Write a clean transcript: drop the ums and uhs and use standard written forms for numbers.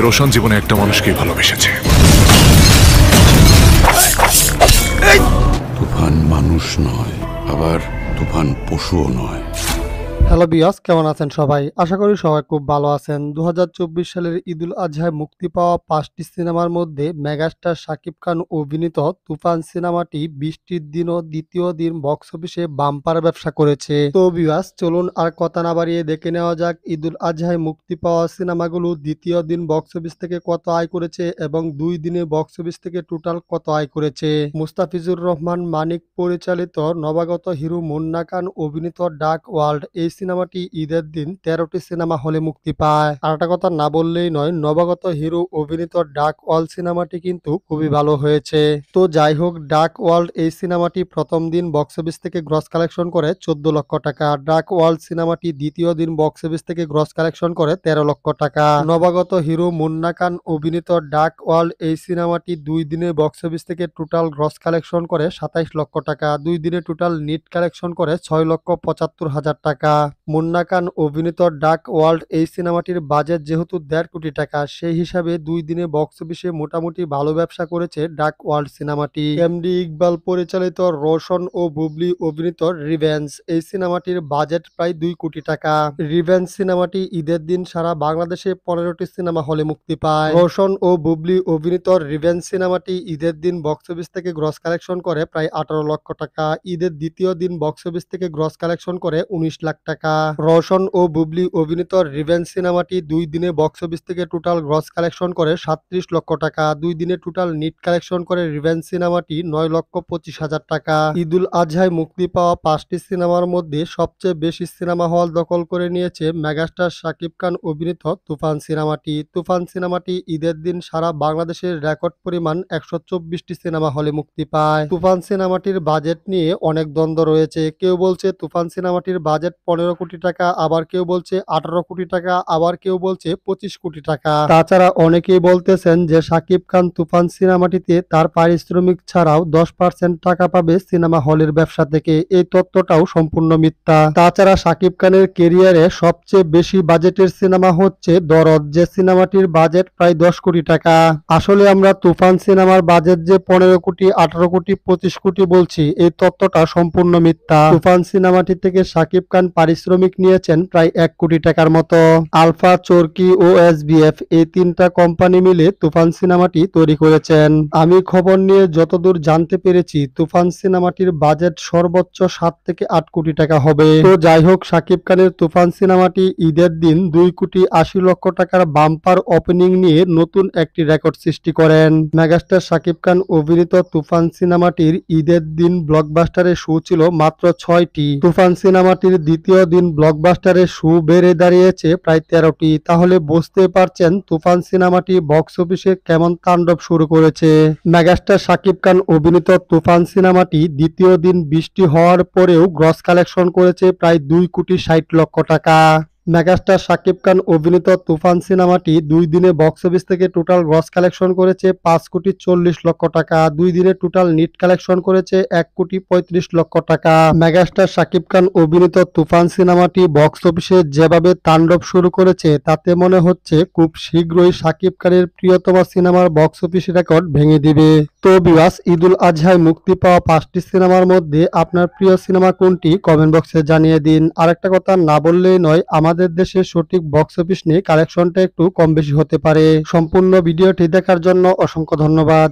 রোশন জীবনে একটা মানুষকেই ভালোবেসেছে। তুফান মানুষ নয়, আবার তুফান পশুও নয়। হ্যালো বিয়াস, কেমন আছেন সবাই? আশা করি সবাই খুব ভালো আছেন। ২০২৪ সালের ঈদুল আজহায় মুক্তি পাওয়া ৫টি সিনেমার মধ্যে মেগাস্টার শাকিব খান অভিনীত তুফান সিনেমাটি ২০টির দিনও দ্বিতীয় দিন বক্স অফিসে বাম্পার ব্যবসা করেছে। তো বিয়াস, চলুন আর কথা না বাড়িয়ে দেখে নেওয়া যাক ঈদুল আজহায় মুক্তি পাওয়া সিনেমাগুলো দ্বিতীয় দিন বক্স অফিস থেকে কত আয় করেছে এবং ২ দিনে বক্স অফিস থেকে টোটাল কত আয় করেছে। মুস্তাফিজুর রহমান মানিক পরিচালিত নবাগত হিরো মুন্না খান অভিনীত ডাক ওয়ার্ল্ড এই সিনেমাটি ঈদের দিন ১৩টি সিনেমা হলে মুক্তি পায়। আর একটা কথা না বললেই নয়, নবাগত হিরো অভিনীত ডাক ওয়ার্ল্ড সিনেমাটি কিন্তু খুবই ভালো হয়েছে। তো যাই হোক, ডাক ওয়ার্ল্ড এই সিনেমাটি প্রথম দিন বক্স অফিস থেকে গ্রস কালেকশন করে ১৪ লক্ষ টাকা। ডাক ওয়ার্ল্ড সিনেমাটি দ্বিতীয় দিন বক্স অফিস থেকে গ্রস কালেকশন করে ১৩ লক্ষ টাকা। নবাগত হিরো মুন্না খান অভিনীত ডাক ওয়ার্ল্ড এই সিনেমাটি ২ দিনে বক্স অফিস থেকে টোটাল গ্রস কালেকশন করে ২৭ লক্ষ টাকা। ২ দিনে টোটাল নিট কালেকশন করে ৬,৭৫,০০০ টাকা। মুন্না খান অভিনীত ডাক ওয়ার্ল্ড এই সিনেমাটির বাজেট যেহেতু ১.৫ কোটি টাকা, সেই হিসাবে ২ দিনে বক্স অফিসে মোটামুটি ভালো ব্যবসা করেছে ডাক ওয়ার্ল্ড সিনেমাটি। এমডি ইকবাল পরিচালিত রোশন ও বুবলি অভিনীত রিভেঞ্জ এই সিনেমাটির বাজেট প্রায় ২ কোটি টাকা। রিভেঞ্জ সিনেমাটি ঈদের দিন সারা বাংলাদেশে ১৫টি সিনেমা হলে মুক্তি পায়। রোশন ও বুবলি অভিনীত রিভেঞ্জ সিনেমাটি ঈদের দিন বক্স অফিস থেকে গ্রস কালেকশন করে প্রায় ১৮ লক্ষ টাকা। ঈদের দ্বিতীয় দিন বক্স অফিস থেকে গ্রস কালেকশন করে ১৯ লাখ টাকা। রোশন ও বুবলি অভিনীত রিভেঞ্জ সিনেমাটি ২ দিনে বক্স অফিস থেকে টোটাল গ্রস কালেকশন করে ৩৭ লক্ষ টাকা। ২ দিনে টোটাল নিট কালেকশন করে রিভেঞ্জ সিনেমাটি ৯,২৫,০০০ টাকা। ঈদুল আজহায় মুক্তি পাওয়া ৫টি সিনেমার মধ্যে সবচেয়ে বেশি সিনেমা হল দখল করে নিয়েছে মেগাস্টার শাকিব খান অভিনীত তুফান সিনেমাটি। তুফান সিনেমাটি ঈদের দিন সারা বাংলাদেশের রেকর্ড পরিমাণ ১২৪টি সিনেমা হলে মুক্তি পায়। তুফান সিনেমাটির বাজেট নিয়ে অনেক দ্বন্দ্ব রয়েছে। কেউ বলছে তুফান সিনেমাটির বাজেট ১৫ কোটি টাকা, আবার কেউ বলছে ১৮ কোটি টাকা, আবার কেউ বলছে ২৫ কোটি টাকা। তাছাড়া অনেকেই বলতেছেন যে শাকিব খান তুফান সিনেমাটিতে তার পারিশ্রমিক ছাড়াও ১০% টাকা পাবে সিনেমা হলের ব্যবসা থেকে। এই তথ্যটাও সম্পূর্ণ মিথ্যা। তাছাড়া শাকিব খানের কেরিয়ারে সবচেয়ে বেশি বাজেটের সিনেমা হচ্ছে দরদ, যে সিনেমাটির বাজেট প্রায় ১০ কোটি টাকা। আসলে আমরা তুফান সিনেমার বাজেট যে ১৫ কোটি, ১৮ কোটি, ২৫ কোটি বলছি, এই তথ্যটা সম্পূর্ণ মিথ্যা। তুফান সিনেমাটি থেকে শাকিব খান পারিশ্রমিক নিয়েছেন প্রায় ১ কোটি টাকার মতো। আলফা, চরকি ও এসবিএফ এই ৩টা কোম্পানি মিলে তুফান সিনেমাটি তৈরি করেছেন। আমি খবর নিয়ে যতদূর জানতে পেরেছি, তুফান সিনেমাটির বাজেট সর্বোচ্চ ৭ থেকে ৮ কোটি টাকা হবে। তো যাই হোক, শাকিব খানের তুফান সিনেমাটি ঈদের দিন ২ কোটি ৮০ লক্ষ টাকার বাম্পার ওপেনিং নিয়ে নতুন একটি রেকর্ড সৃষ্টি করেন। মেগাস্টার শাকিব খান অভিনীত তুফান সিনেমাটির ঈদের দিন ব্লকবাস্টারের শো ছিল মাত্র ৬টি। তুফান সিনেমাটির দ্বিতীয় দিন ব্লকবাস্টারের শো বেড়ে দাঁড়িয়েছে প্রায় ১৩টি। তাহলে বুঝতে পারছেন তুফান সিনেমাটি বক্স অফিসে কেমন তাণ্ডব শুরু করেছে। মেগাস্টার শাকিব খান অভিনীত তুফান সিনেমাটি দ্বিতীয় দিন ২০টি হওয়ার পরেও গ্রস কালেকশন করেছে প্রায় ২ কোটি ৬০ লক্ষ টাকা। মেগাস্টার শাকিব খান অভিনীত তুফান সিনেমাটি ২ দিনে বক্স অফিস থেকে টোটাল গ্রস কালেকশন করেছে ৫ কোটি ৪০ লক্ষ টাকা। ২ দিনে টোটাল নিট কালেকশন করেছে ১ কোটি ৩৫ লক্ষ টাকা। মেগাস্টার শাকিব খান অভিনীত তুফান সিনেমাটি বক্স অফিসে যেভাবে তাণ্ডব শুরু করেছে, তাতে মনে হচ্ছে খুব শীঘ্রই শাকিব খানের প্রিয়তম সিনেমার বক্স অফিস রেকর্ড ভেঙে দিবে। তো ভিউয়ার্স, ঈদুল আজহায় মুক্তি পাওয়া ৫টি সিনেমার মধ্যে আপনার প্রিয় সিনেমা কোনটি কমেন্ট বক্সে জানিয়ে দিন। আরেকটা কথা না বললেই নয়, আমাদের দেশের সঠিক বক্স অফিস নিয়ে কালেকশনটা একটু কম বেশি হতে পারে। সম্পূর্ণ ভিডিওটি দেখার জন্য অসংখ্য ধন্যবাদ।